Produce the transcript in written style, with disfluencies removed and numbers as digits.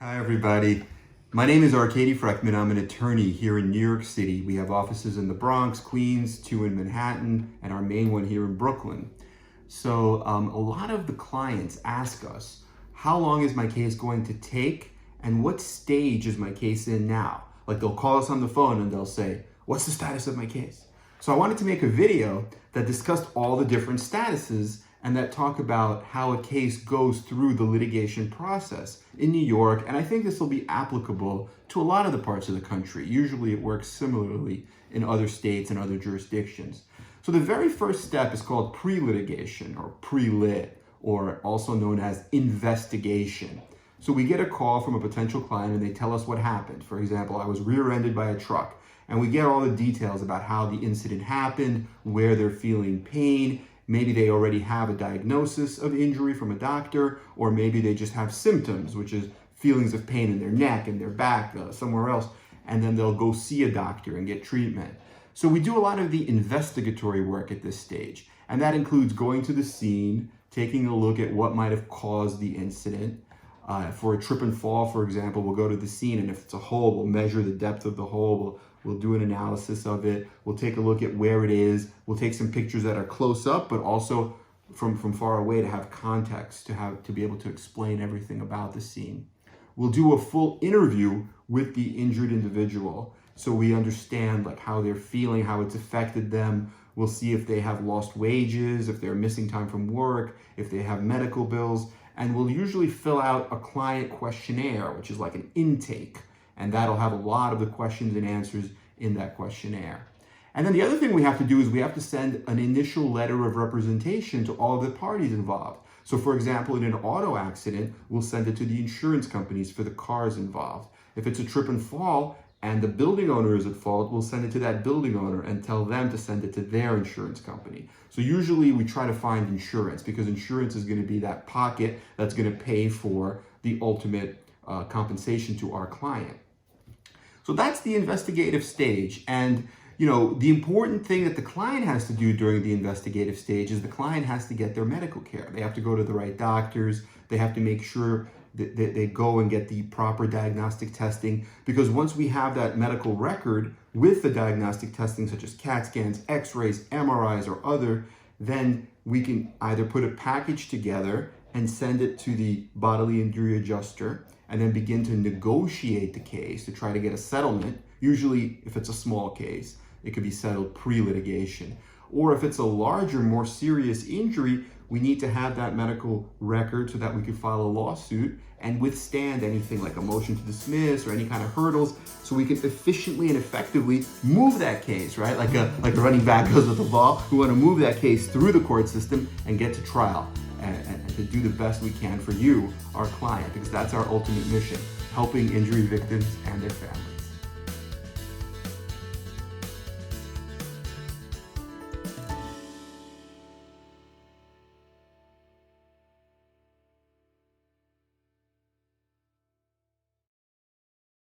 Hi everybody, my name is Frekhtman. I'm an attorney here in New York City. We have offices in the Bronx, Queens, 2 in Manhattan, and our main one here in Brooklyn. So a lot of the clients ask us, how long is my case going to take and what stage is my case in now? Like they'll call us on the phone and they'll say, what's the status of my case? So I wanted to make a video that discussed all the different statuses and that talk about how a case goes through the litigation process in New York. And I think this will be applicable to a lot of the parts of the country. Usually it works similarly in other states and other jurisdictions. So the very first step is called pre-litigation or pre-lit, or also known as investigation. So we get a call from a potential client and they tell us what happened. For example, I was rear-ended by a truck, and we get all the details about how the incident happened, where they're feeling pain. Maybe they already have a diagnosis of injury from a doctor, or maybe they just have symptoms, which is feelings of pain in their neck and their back, somewhere else, and then they'll go see a doctor and get treatment. So we do a lot of the investigatory work at this stage, and that includes going to the scene, taking a look at what might have caused the incident. For a trip and fall, for example, we'll go to the scene, and if it's a hole, we'll measure the depth of the hole, we'll do an analysis of it, we'll take a look at where it is, we'll take some pictures that are close up, but also from far away to have context, to be able to explain everything about the scene. We'll do a full interview with the injured individual, so we understand like how they're feeling, how it's affected them. We'll see if they have lost wages, if they're missing time from work, if they have medical bills, and we'll usually fill out a client questionnaire, which is like an intake, and that'll have a lot of the questions and answers in that questionnaire. And then the other thing we have to do is we have to send an initial letter of representation to all the parties involved. So for example, in an auto accident, we'll send it to the insurance companies for the cars involved. If it's a trip and fall and the building owner is at fault, we'll send it to that building owner and tell them to send it to their insurance company. So usually we try to find insurance, because insurance is going to be that pocket that's going to pay for the ultimate compensation to our client. So that's the investigative stage. And the important thing that the client has to do during the investigative stage is the client has to get their medical care. They have to go to the right doctors. They have to make sure that they go and get the proper diagnostic testing, because once we have that medical record with the diagnostic testing, such as CAT scans, X-rays, MRIs, or other, then we can either put a package together and send it to the bodily injury adjuster, and then begin to negotiate the case to try to get a settlement. Usually, if it's a small case, it could be settled pre-litigation. Or if it's a larger, more serious injury, we need to have that medical record so that we can file a lawsuit and withstand anything like a motion to dismiss or any kind of hurdles, so we can efficiently and effectively move that case, right? Like a running back goes with the ball. We want to move that case through the court system and get to trial, and to do the best we can for you, our client, because that's our ultimate mission, helping injury victims and their families.